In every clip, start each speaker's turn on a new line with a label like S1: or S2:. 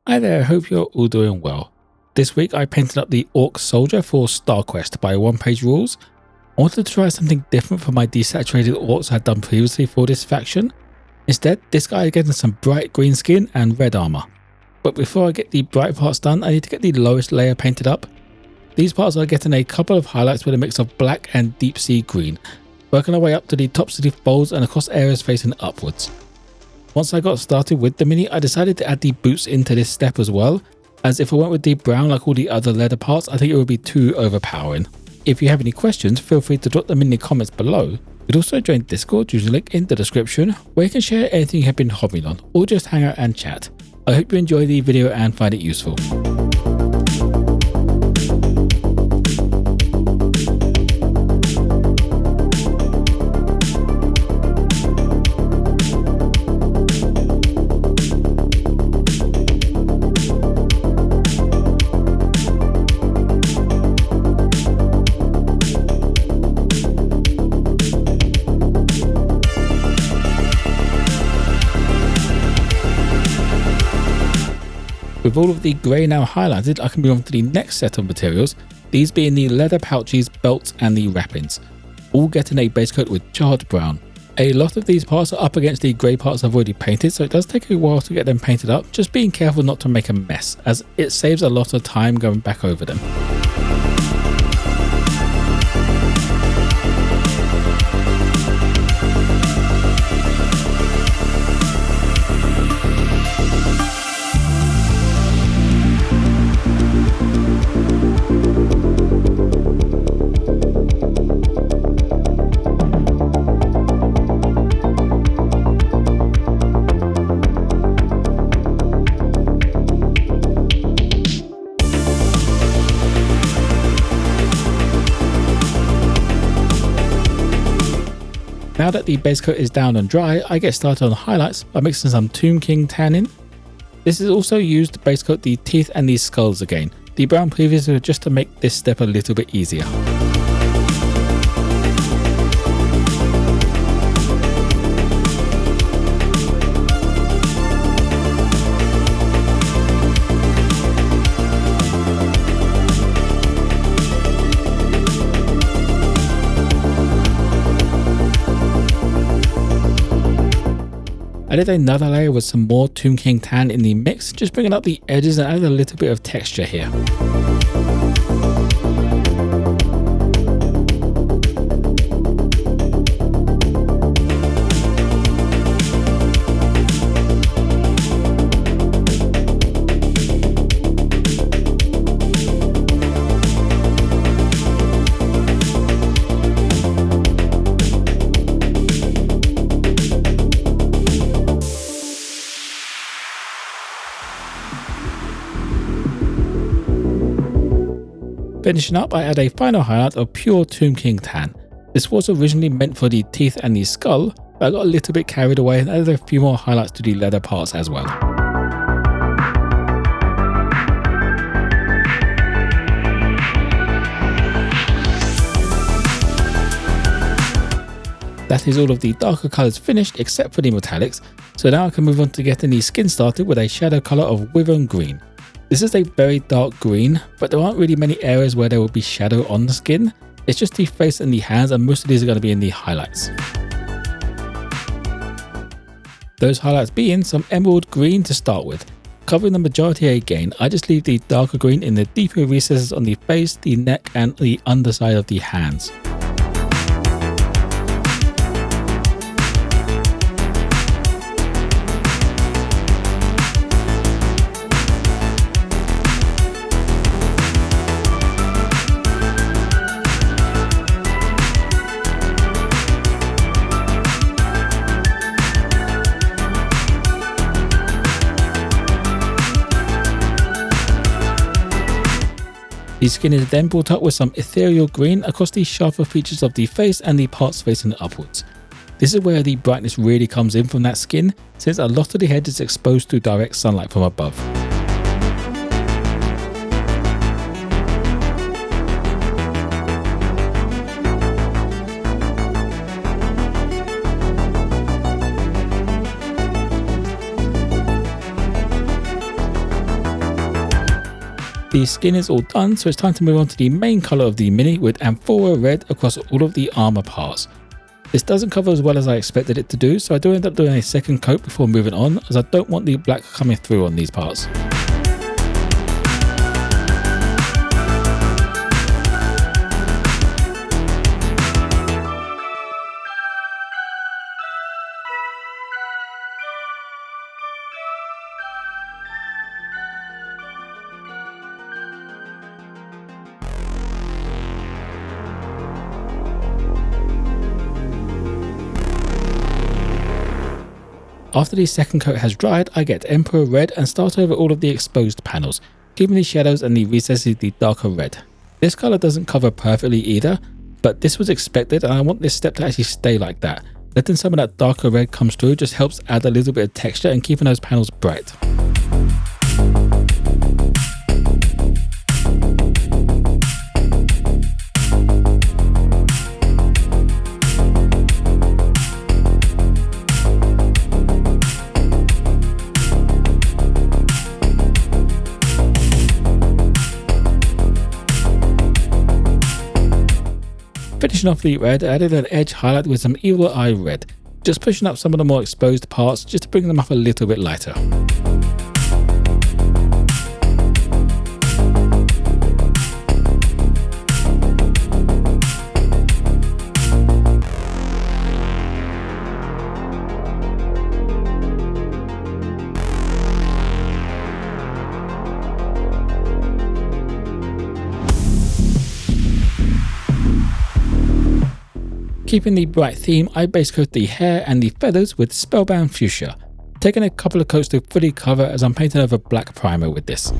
S1: Hi there, I hope you're all doing well. This week I painted up the Orc Soldier for StarQuest by one-page rules. I wanted to try something different from my desaturated orcs I had done previously for this faction. Instead, this guy is getting some bright green skin and red armour. But before I get the bright parts done, I need to get the lowest layer painted up. These parts are getting a couple of highlights with a mix of black and deep sea green, working our way up to the tops of the folds and across areas facing upwards. Once I got started with the mini, I decided to add the boots into this step as well, as if I went with the brown like all the other leather parts, I think it would be too overpowering. If you have any questions, feel free to drop them in the comments below. You could also join Discord using the link in the description, where you can share anything you have been hobbying on, or just hang out and chat. I hope you enjoy the video and find it useful. With all of the grey now highlighted, I can move on to the next set of materials, these being the leather pouches, belts and the wrappings, all getting a base coat with charred brown. A lot of these parts are up against the grey parts I've already painted, so it does take a while to get them painted up, just being careful not to make a mess, as it saves a lot of time going back over them. Now that the base coat is down and dry, I get started on highlights by mixing some Tomb King tan in. This is also used to base coat the teeth and the skulls again, the brown previously just to make this step a little bit easier. I did another layer with some more Tomb King tan in the mix, just bringing up the edges and adding a little bit of texture here. Finishing up, I add a final highlight of pure Tomb King tan. This was originally meant for the teeth and the skull, but I got a little bit carried away and added a few more highlights to the leather parts as well. That is all of the darker colours finished except for the metallics, so now I can move on to getting the skin started with a shadow colour of Wyvern green. This is a very dark green, but there aren't really many areas where there will be shadow on the skin. It's just the face and the hands, and most of these are going to be in the highlights. Those highlights being some emerald green to start with. Covering the majority again, I just leave the darker green in the deeper recesses on the face, the neck and the underside of the hands. The skin is then brought up with some ethereal green across the sharper features of the face and the parts facing upwards. This is where the brightness really comes in from that skin, since a lot of the head is exposed to direct sunlight from above. The skin is all done, so it's time to move on to the main colour of the mini with Amphora red across all of the armour parts. This doesn't cover as well as I expected it to do, so I do end up doing a second coat before moving on, as I don't want the black coming through on these parts. After the second coat has dried, I get Emperor red and start over all of the exposed panels, keeping the shadows and the recesses the darker red. This colour doesn't cover perfectly either, but this was expected and I want this step to actually stay like that. Letting some of that darker red come through just helps add a little bit of texture and keeping those panels bright. Finishing off the red, I added an edge highlight with some evil eye red, just pushing up some of the more exposed parts just to bring them up a little bit lighter. Keeping the bright theme, I base coat the hair and the feathers with Spellbound Fuchsia, taking a couple of coats to fully cover as I'm painting over black primer with this.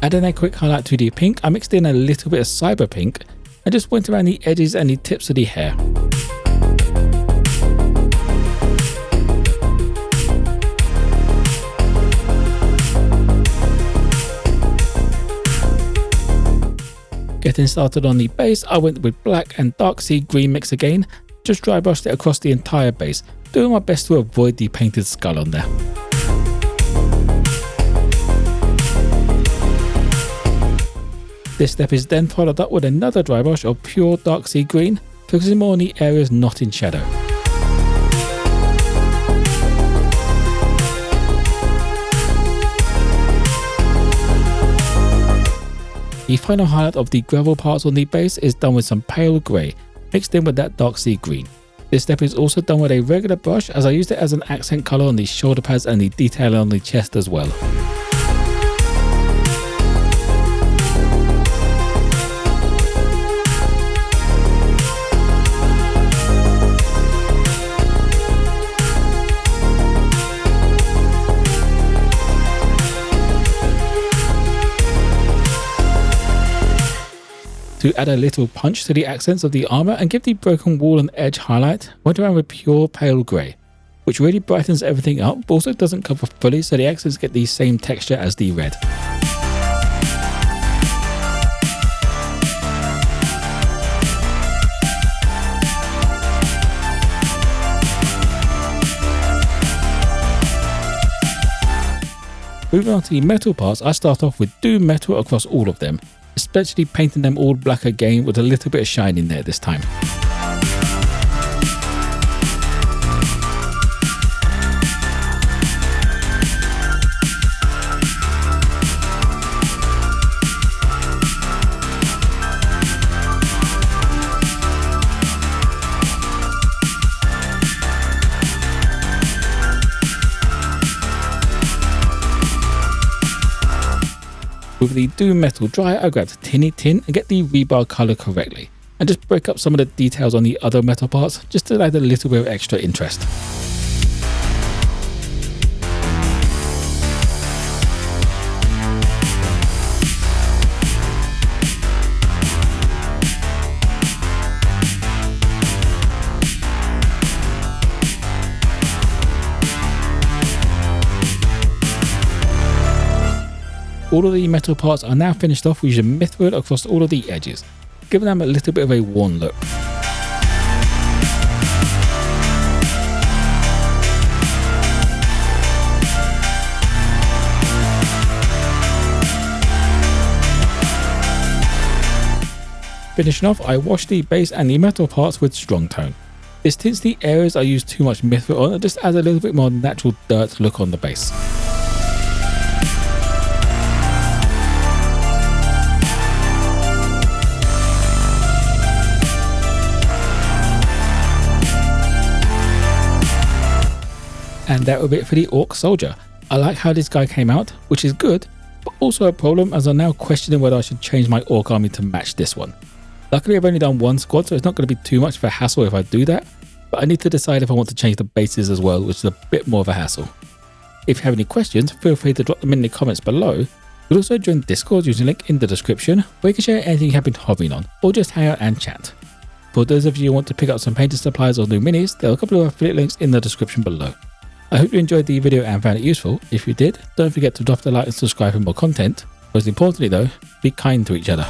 S1: Adding a quick highlight to the pink, I mixed in a little bit of cyber pink and just went around the edges and the tips of the hair. Getting started on the base, I went with black and dark sea green mix again, just dry brushed it across the entire base, doing my best to avoid the painted skull on there. This step is then followed up with another dry brush of pure dark sea green, focusing more on the areas not in shadow. The final highlight of the gravel parts on the base is done with some pale grey, mixed in with that dark sea green. This step is also done with a regular brush, as I used it as an accent colour on the shoulder pads and the detail on the chest as well. To add a little punch to the accents of the armour and give the broken wall and edge highlight, went around with pure pale grey, which really brightens everything up but also doesn't cover fully, so the accents get the same texture as the red. Moving on to the metal parts, I start off with Doom Metal across all of them, especially painting them all black again with a little bit of shine in there this time. With the Doom Metal dry, I grabbed Tinny Tin and get the rebar colour correctly, and just break up some of the details on the other metal parts just to add a little bit of extra interest. All of the metal parts are now finished off using Mithril across all of the edges, giving them a little bit of a worn look. Finishing off, I washed the base and the metal parts with strong tone. This tints the areas I use too much Mithril on and just adds a little bit more natural dirt look on the base. And that will be it for the Orc Soldier. I like how this guy came out, which is good, but also a problem as I'm now questioning whether I should change my Orc army to match this one. Luckily I've only done one squad, so it's not going to be too much of a hassle if I do that, but I need to decide if I want to change the bases as well, which is a bit more of a hassle. If you have any questions, feel free to drop them in the comments below. You can also join Discord using the link in the description, where you can share anything you have been hovering on, or just hang out and chat. For those of you who want to pick up some painting supplies or new minis, there are a couple of affiliate links in the description below. I hope you enjoyed the video and found it useful. If you did, don't forget to drop the like and subscribe for more content. Most importantly though, be kind to each other.